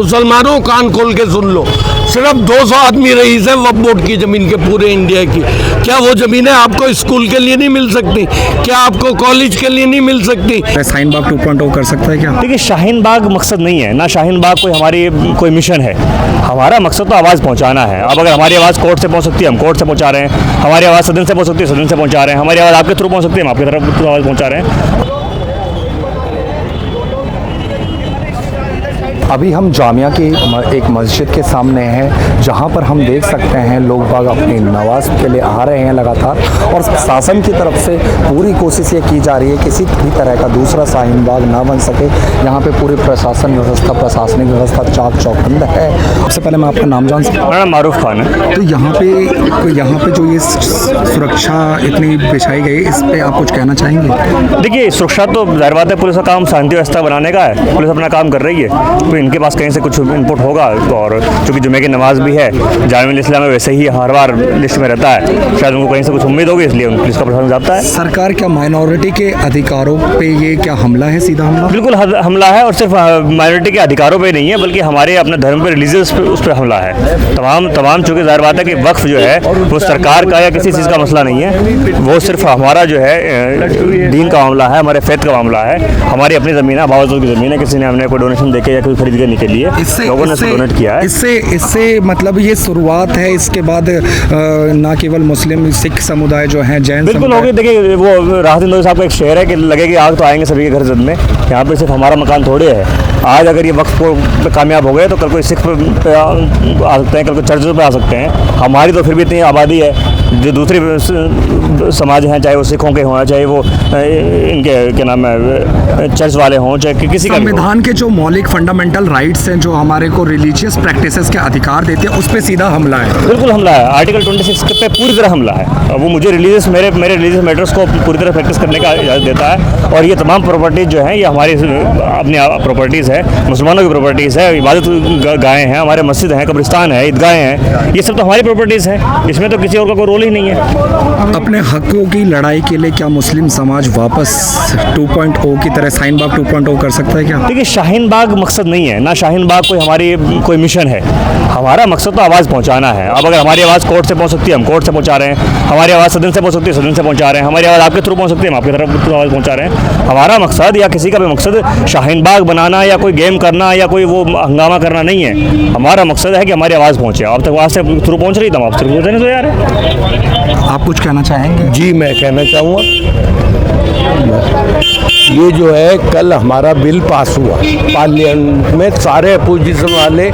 मुसलमानों कान खोल के सुन लो, सिर्फ 200 आदमी रईस है वक्फ बोर्ड की जमीन के पूरे इंडिया की। क्या वो जमीनें आपको स्कूल के लिए नहीं मिल सकती? क्या आपको कॉलेज के लिए नहीं मिल सकती? शाहीन बाग 2.0 कर सकता है क्या? देखिए, शाहीन बाग मकसद नहीं है ना, शाहीन बाग कोई मिशन है। हमारा मकसद तो आवाज़ पहुंचाना है। अब अगर हमारी आवाज़ कोर्ट से पहुंच सकती है, हम कोर्ट से पहुंचा रहे हैं। हमारी आवाज़ सदन से पहुंच सकती है, सदन से पहुंचा रहे हैं। हमारी आवाज़ आपके थ्रू पहुंच सकती है, हम आपकी तरफ आवाज़ पहुंचा रहे हैं। अभी हम जामिया की एक मस्जिद के सामने हैं, जहां पर हम देख सकते हैं लोग बाग अपनी नमाज के लिए आ रहे हैं लगातार, और शासन की तरफ से पूरी कोशिश ये की जा रही है किसी भी तरह का दूसरा शाहीन बाग ना बन सके। यहाँ पे पूरी प्रशासनिक व्यवस्था चाक चौबंद है। सबसे पहले मैं आपका नाम जान सकता हूँ? मेरा नाम मारूफ खान है। तो यहाँ पे जो ये सुरक्षा इतनी बिछाई गई, इस पर आप कुछ कहना चाहेंगे? देखिए, सुरक्षा तो जाहिर बात है, पुलिस का काम शांति व्यवस्था बनाने का है। पुलिस अपना काम कर रही है, तो इनके पास कहीं से कुछ इनपुट होगा। और चूंकि जुमे की नमाज भी है, जामिया इस्लाम में वैसे ही हर बार लिस्ट में रहता है, शायद उनको कहीं से कुछ उम्मीद होगी, इसलिए पुलिस का प्रशासन जाता है। सरकार क्या माइनॉरिटी के अधिकारों पे ये क्या हमला है, सीधा हमला? बिल्कुल हमला है, और सिर्फ माइनॉरिटी के अधिकारों पे नहीं है, बल्कि हमारे अपने धर्म पे, रिलीजियस पे, उस पर हमला है। तमाम चूँकि जाहिर बात है कि वक्फ जो है वो सरकार का या किसी चीज़ का मसला नहीं है, वो सिर्फ हमारा जो है दीन का मामला है, हमारे फैथ का मामला है। हमारी अपनी ज़मीन है, बावजूद की ज़मीन है, किसी ने हमने कोई डोनेशन देके या कोई खरीद करने के लिए लोगों ने डोनेट किया है। इससे मतलब ये शुरुआत है, इसके बाद ना केवल मुस्लिम, सिख समुदाय जो है, जैन बिल्कुल होगी। देखिए, वो राहत इंदौरी साहब का एक शेर है कि लगे कि आग तो आएंगे सभी के घर जद में। यहाँ पे सिर्फ हमारा मकान थोड़े है। आज अगर ये वक्फ को कामयाब हो गए तो कल कोई सिख पे आ सकते हैं, कल कोई चर्च पे आ सकते हैं। हमारी तो फिर भी इतनी आबादी है, जो दूसरी समाज हैं, चाहे वो सिखों के हों, चाहे वो इनके क्या नाम है चर्च वाले हों, चाहे किसी का। संविधान के जो मौलिक फंडामेंटल राइट्स हैं, जो हमारे को रिलीजियस प्रैक्टिसेस के अधिकार देते हैं, उस पर सीधा हमला है। बिल्कुल हमला है। आर्टिकल 26 पे पूरी तरह हमला है। वो मुझे मेरे रिलीजियस मैटर्स को पूरी तरह प्रैक्टिस करने का इजाज़त देता है। और ये तमाम प्रॉपर्टीज़ जो हैं, ये हमारी अपनी प्रॉपर्टीज़ है, मुसलमानों की प्रॉपर्टीज़ है। इबादत गाहें हैं, हमारे मस्जिद हैं, कब्रिस्तान है, ईदगाहें हैं, ये सब तो हमारी प्रॉपर्टीज़ हैं। इसमें तो किसी और का कोई रोल ही नहीं है। अपने हकों की लड़ाई के लिए क्या मुस्लिम समाज वापस 2.0 की तरह शाहीन बाग 2.0 कर सकता है क्या? देखिए, शाहीन बाग मकसद नहीं है ना, शाहीन बाग कोई मिशन है। हमारा मकसद तो आवाज़ पहुंचाना है। अब अगर हमारी आवाज़ कोर्ट से पहुंच सकती है, हम कोर्ट से पहुंचा रहे हैं। हमारी आवाज़ सदन से पहुंच सकती है, सदन से पहुंचा रहे हैं। हमारी आवाज़ आपके थ्रू पहुंच सकती है, हम आपकी तरफ आवाज़ पहुंचा रहे हैं। हमारा मकसद या किसी का भी मकसद शाहीन बाग बनाना या कोई गेम करना या कोई वो हंगामा करना नहीं है। हमारा मकसद है कि हमारी आवाज़ पहुंचे। अब तक वहाँ से थ्रू पहुंच रही, तो हम आप थ्रू देने दो यार। आप कुछ कहना चाहेंगे? जी, मैं कहना चाहूँगा, ये जो है कल हमारा बिल पास हुआ पार्लियामेंट में, सारे अपोजिशन वाले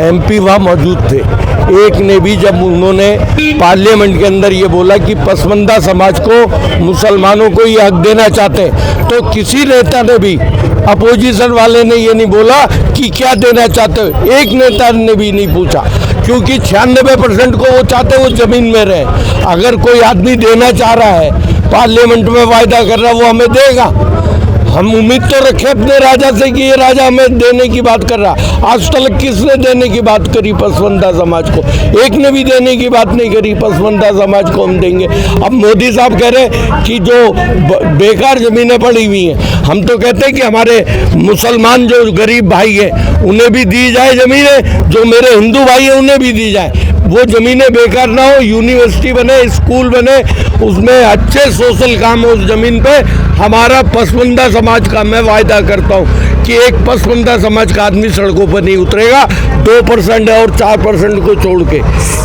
एमपी वहाँ मौजूद थे। एक ने भी, जब उन्होंने पार्लियामेंट के अंदर ये बोला कि पसमानदा समाज को, मुसलमानों को ये हक देना चाहते हैं, तो किसी नेता ने भी, अपोजिशन वाले ने ये नहीं बोला कि क्या देना चाहते हो। एक नेता ने भी नहीं पूछा, क्योंकि 96% को वो चाहते वो ज़मीन में रहे। अगर कोई आदमी देना चाह रहा है, पार्लियामेंट में वायदा कर रहा है, वो हमें देगा। हम उम्मीद तो रखें अपने राजा से कि ये राजा हमें देने की बात कर रहा। आज तक किसने देने की बात करी पसमानदा समाज को? एक ने भी देने की बात नहीं करी। पसमानदा समाज को हम देंगे। अब मोदी साहब कह रहे हैं कि जो बेकार ज़मीनें पड़ी हुई हैं, हम तो कहते हैं कि हमारे मुसलमान जो गरीब भाई हैं उन्हें भी दी जाए ज़मीनें, जो मेरे हिंदू भाई हैं उन्हें भी दी जाए। वो ज़मीनें बेकार ना हो, यूनिवर्सिटी बने, स्कूल बने, उसमें अच्छे सोशल काम हो उस ज़मीन पे। हमारा पसमानदा समाज का मैं वायदा करता हूँ कि एक पसमानदा समाज का आदमी सड़कों पर नहीं उतरेगा। 2% और 4% को छोड़ के,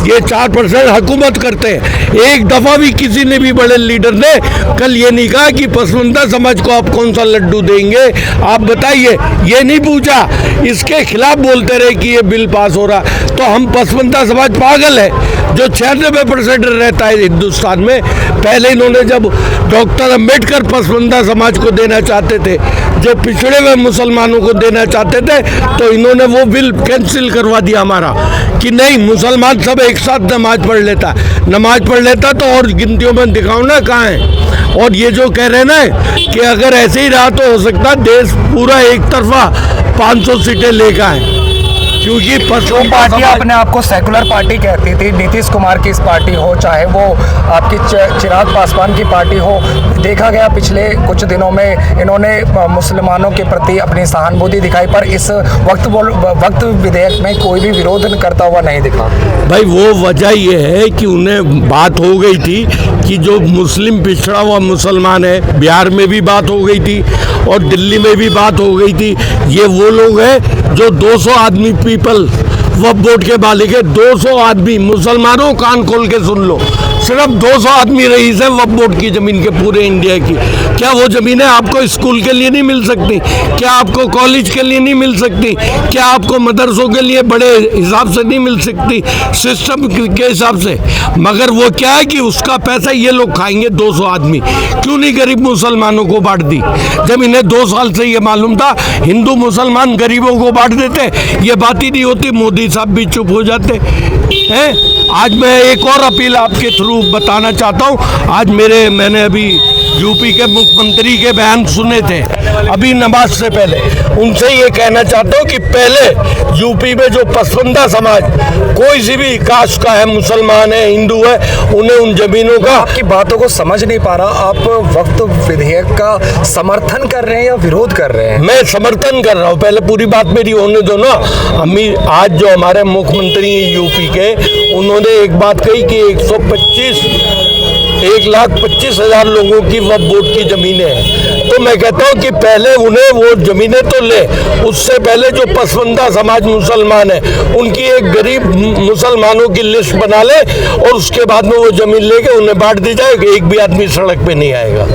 ये 4% हुकूमत करते हैं। एक दफ़ा भी किसी ने भी, बड़े लीडर ने कल ये नहीं कहा कि पसमानदा समाज को आप कौन सा लड्डू देंगे, आप बताइए, ये नहीं पूछा। इसके खिलाफ बोलते रहे कि ये बिल पास हो रहा। तो हम पसमानदा समाज पागल है जो 96% रहता है हिंदुस्तान में। पहले इन्होंने, जब डॉक्टर अम्बेडकर पसमानदा समाज को देना चाहते थे, जो पिछड़े हुए मुसलमानों को देना चाहते थे, तो इन्होंने वो बिल कैंसिल करवा दिया हमारा, कि नहीं, मुसलमान सब एक साथ नमाज पढ़ लेता। नमाज पढ़ लेता तो और गिनतियों में दिखाओ ना कहाँ है। और ये जो कह रहे हैं ना कि अगर ऐसे ही रहा तो हो सकता है देश पूरा एक तरफा 500 सीटें लेकर आए, क्योंकि जो पार्टियां अपने आप को सेकुलर पार्टी कहती थी, नीतीश कुमार की इस पार्टी हो, चाहे वो आपकी चिराग पासवान की पार्टी हो, देखा गया पिछले कुछ दिनों में इन्होंने मुसलमानों के प्रति अपनी सहानुभूति दिखाई, पर इस वक्त विधेयक में कोई भी विरोध करता हुआ नहीं दिखा। भाई वो वजह ये है कि उन्हें बात हो गई थी कि जो मुस्लिम पिछड़ा हुआ मुसलमान है, बिहार में भी बात हो गई थी और दिल्ली में भी बात हो गई थी। ये वो लोग हैं जो 200 आदमी पीपल वक्फ बोर्ड के मालिक है। 200 आदमी, मुसलमानों कान खोल के सुन लो, सिर्फ 200 आदमी रईस है वक्फ बोर्ड की ज़मीन के पूरे इंडिया की। क्या वो ज़मीनें आपको स्कूल के लिए नहीं मिल सकती? क्या आपको कॉलेज के लिए नहीं मिल सकती? क्या आपको मदरसों के लिए बड़े हिसाब से नहीं मिल सकती, सिस्टम के हिसाब से? मगर वो क्या है कि उसका पैसा ये लोग खाएंगे 200 आदमी। क्यों नहीं गरीब मुसलमानों को बांट दी? जब इन्हें 2 साल से ये मालूम था हिंदू मुसलमान गरीबों को बांट देते, ये बात ही नहीं होती, मोदी साहब भी चुप हो जाते हैं। आज मैं एक और अपील आपके थ्रू बताना चाहता हूँ। आज मैंने अभी यूपी के मुख्यमंत्री के बयान सुने थे अभी नमाज से पहले। उनसे ये कहना चाहता हूँ कि पहले यूपी में जो पसमानदा समाज कोई सी भी कास्ट का है, मुसलमान है, हिंदू है, उन्हें उन जमीनों का। आपकी बातों को समझ नहीं पा रहा, आप वक्त विधेयक का समर्थन कर रहे हैं या विरोध कर रहे हैं? मैं समर्थन कर रहा हूँ, पहले पूरी बात मेरी होने दो ना। अम्मी आज जो हमारे मुख्यमंत्री यूपी के, उन्होंने एक बात कही कि 1,25,000 लोगों की वक्फ बोर्ड की ज़मीनें हैं। तो मैं कहता हूँ कि पहले उन्हें वो ज़मीनें तो ले, उससे पहले जो पसमानदा समाज मुसलमान है उनकी एक गरीब मुसलमानों की लिस्ट बना ले और उसके बाद में वो ज़मीन लेके उन्हें बांट दी जाए। एक भी आदमी सड़क पे नहीं आएगा।